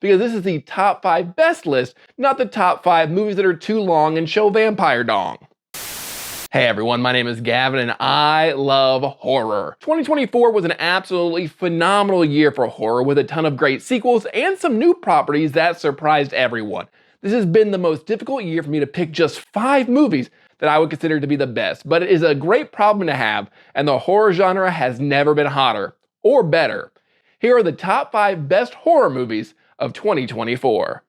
because this is the top 5 best list, not the top 5 movies that are too long and show vampire dong. Hey everyone, my name is Gavin and I love horror. 2024 was an absolutely phenomenal year for horror with a ton of great sequels and some new properties that surprised everyone. This has been the most difficult year for me to pick just 5 movies that I would consider to be the best, but it is a great problem to have, and the horror genre has never been hotter or better. Here are the top 5 best horror movies of 2024.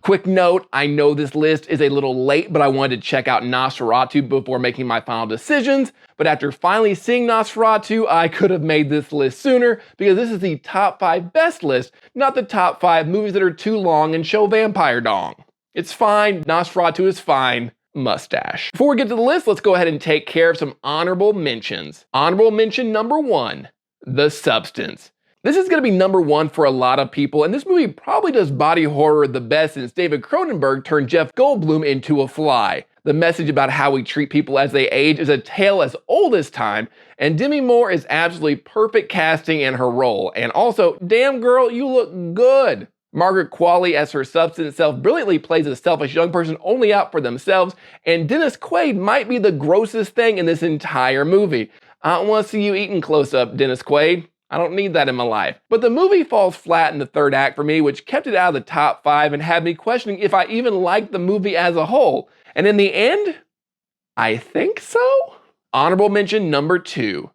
Quick note, I know this list is a little late, but I wanted to check out Nosferatu before making my final decisions. But after finally seeing Nosferatu, I could have made this list sooner because this is the top 5 best list, not the top 5 movies that are too long and show vampire dong. It's fine, Nosferatu is fine, mustache. Before we get to the list, let's go ahead and take care of some honorable mentions. Honorable mention number 1, The Substance. This is going to be number 1 for a lot of people, and this movie probably does body horror the best since David Cronenberg turned Jeff Goldblum into a fly. The message about how we treat people as they age is a tale as old as time, and Demi Moore is absolutely perfect casting in her role. And also, damn girl, you look good. Margaret Qualley as her substance self brilliantly plays a selfish young person only out for themselves, and Dennis Quaid might be the grossest thing in this entire movie. I don't want to see you eating close up, Dennis Quaid. I don't need that in my life. But the movie falls flat in the third act for me, which kept it out of the top 5 and had me questioning if I even liked the movie as a whole. And in the end, I think so? Honorable mention number 2,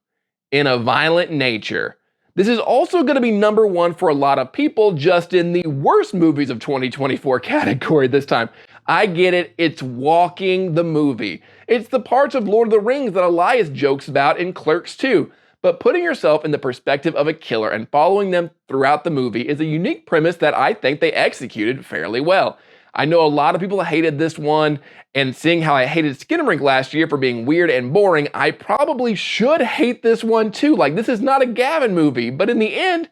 In a Violent Nature. This is also going to be number 1 for a lot of people, just in the worst movies of 2024 category this time. I get it, it's walking the movie. It's the parts of Lord of the Rings that Elias jokes about in Clerks 2. But putting yourself in the perspective of a killer and following them throughout the movie is a unique premise that I think they executed fairly well. I know a lot of people hated this one, and seeing how I hated Skinamarink last year for being weird and boring, I probably should hate this one too. Like, this is not a Gavin movie, but in the end,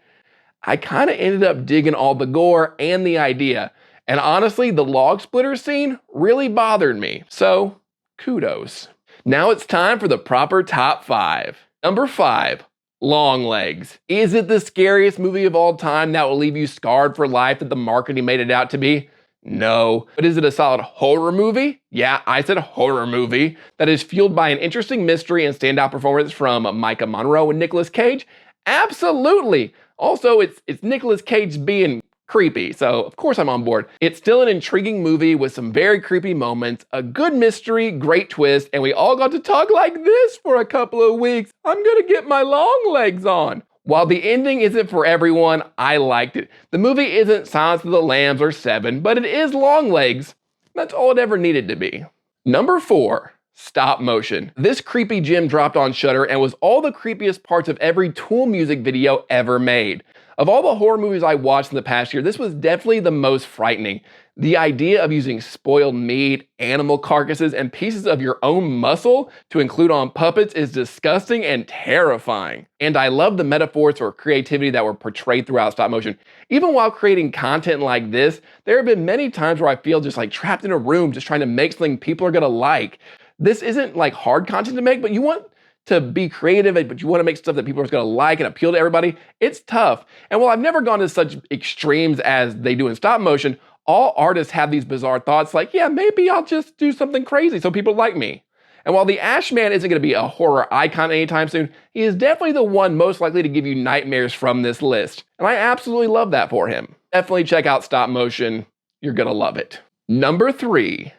I kind of ended up digging all the gore and the idea. And honestly, the log splitter scene really bothered me, so kudos. Now it's time for the proper top 5. Number 5, Longlegs. Is it the scariest movie of all time that will leave you scarred for life that the marketing made it out to be? No. But is it a solid horror movie? Yeah, I said horror movie. That is fueled by an interesting mystery and standout performance from Micah Monroe and Nicolas Cage? Absolutely. Also, it's Nicolas Cage being creepy, so of course I'm on board. It's still an intriguing movie with some very creepy moments, a good mystery, great twist, and we all got to talk like this for a couple of weeks. I'm gonna get my long legs on. While the ending isn't for everyone, I liked it. The movie isn't Silence of the Lambs or Seven, but it is Longlegs. That's all it ever needed to be. Number 4, Stop Motion. This creepy gem dropped on Shudder and was all the creepiest parts of every Tool music video ever made. Of all the horror movies I watched in the past year, this was definitely the most frightening. The idea of using spoiled meat, animal carcasses, and pieces of your own muscle to include on puppets is disgusting and terrifying. And I love the metaphors or creativity that were portrayed throughout stop motion. Even while creating content like this, there have been many times where I feel just like trapped in a room just trying to make something people are gonna like. This isn't like hard content to make, but you want to be creative, but you want to make stuff that people are going to like and appeal to everybody. It's tough. And while I've never gone to such extremes as they do in stop motion, all artists have these bizarre thoughts like, yeah, maybe I'll just do something crazy so people like me. And while the Ashman isn't going to be a horror icon anytime soon, he is definitely the one most likely to give you nightmares from this list. And I absolutely love that for him. Definitely check out stop motion. You're going to love it. Number 3,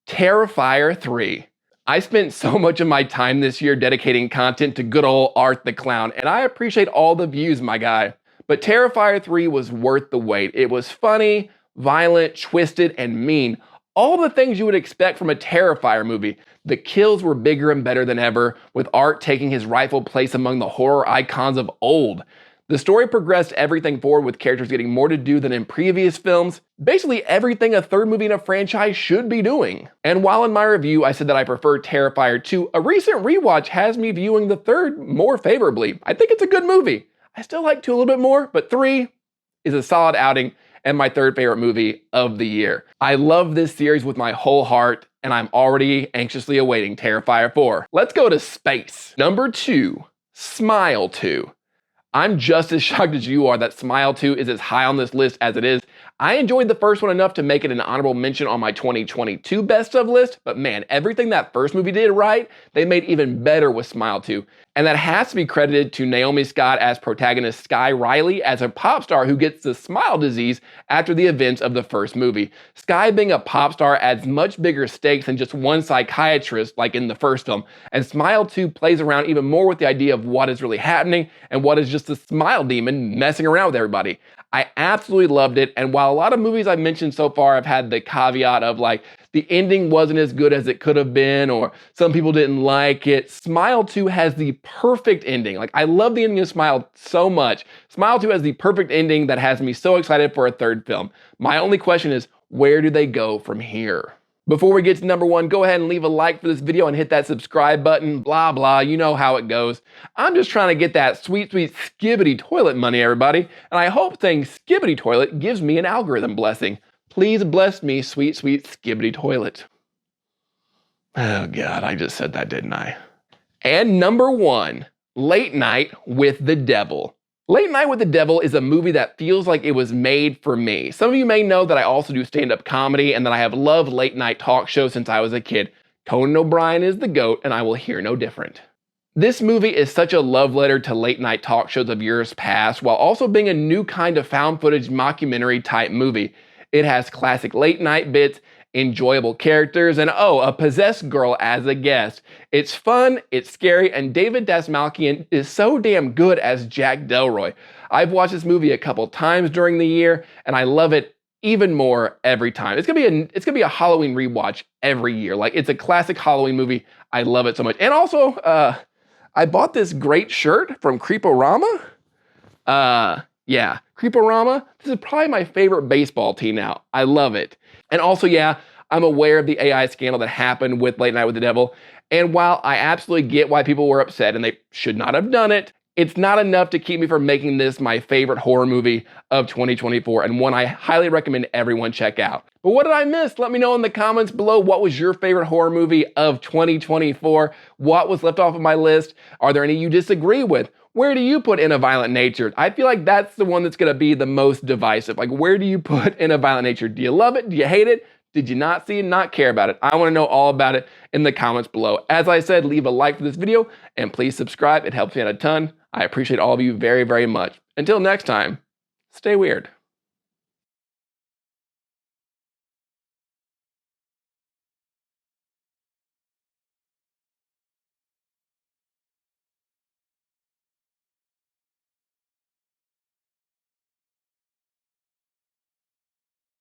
Terrifier 3. I spent so much of my time this year dedicating content to good old Art the Clown, and I appreciate all the views, my guy. But Terrifier 3 was worth the wait. It was funny, violent, twisted, and mean. All the things you would expect from a Terrifier movie. The kills were bigger and better than ever, with Art taking his rightful place among the horror icons of old. The story progressed everything forward with characters getting more to do than in previous films. Basically everything a third movie in a franchise should be doing. And while in my review I said that I prefer Terrifier 2, a recent rewatch has me viewing the third more favorably. I think it's a good movie. I still like 2 a little bit more, but 3 is a solid outing and my third favorite movie of the year. I love this series with my whole heart, and I'm already anxiously awaiting Terrifier 4. Let's go to space. Number 2, Smile 2. I'm just as shocked as you are that Smile 2 is as high on this list as it is. I enjoyed the first one enough to make it an honorable mention on my 2022 best of list, but man, everything that first movie did right, they made even better with Smile 2. And that has to be credited to Naomi Scott as protagonist Sky Riley as a pop star who gets the smile disease after the events of the first movie. Sky being a pop star adds much bigger stakes than just one psychiatrist like in the first film, and Smile 2 plays around even more with the idea of what is really happening and what is just the smile demon messing around with everybody. I absolutely loved it, and while a lot of movies I've mentioned so far have had the caveat of like, the ending wasn't as good as it could have been, or some people didn't like it, Smile 2 has the perfect ending. Like, I love the ending of Smile so much. Smile 2 has the perfect ending that has me so excited for a third film. My only question is, where do they go from here? Before we get to number 1, go ahead and leave a like for this video and hit that subscribe button, blah, blah, you know how it goes. I'm just trying to get that sweet, sweet Skibidi Toilet money, everybody, and I hope saying Skibidi Toilet gives me an algorithm blessing. Please bless me, sweet, sweet Skibidi Toilet. Oh God, I just said that, didn't I? And number 1, Late Night with the Devil. Late Night with the Devil is a movie that feels like it was made for me. Some of you may know that I also do stand-up comedy and that I have loved late night talk shows since I was a kid. Conan O'Brien is the GOAT, and I will hear no different. This movie is such a love letter to late night talk shows of years past, while also being a new kind of found footage mockumentary type movie. It has classic late night bits, enjoyable characters, and oh, a possessed girl as a guest. It's fun, it's scary, and David Dastmalchian is so damn good as Jack Delroy. I've watched this movie a couple times during the year, and I love it even more every time. It's gonna be a Halloween rewatch every year. Like, it's a classic Halloween movie. I love it so much. And also, I bought this great shirt from Creeporama. Yeah, Creeporama. This is probably my favorite baseball team now. I love it. And also, yeah, I'm aware of the AI scandal that happened with Late Night with the Devil. And while I absolutely get why people were upset and they should not have done it, it's not enough to keep me from making this my favorite horror movie of 2024 and one I highly recommend everyone check out. But what did I miss? Let me know in the comments below. What was your favorite horror movie of 2024? What was left off of my list? Are there any you disagree with? Where do you put In a Violent Nature? I feel like that's the one that's gonna be the most divisive. Like, where do you put In a Violent Nature? Do you love it? Do you hate it? Did you not see it, not care about it? I wanna know all about it in the comments below. As I said, leave a like for this video and please subscribe. It helps me out a ton. I appreciate all of you very, very much. Until next time, stay weird.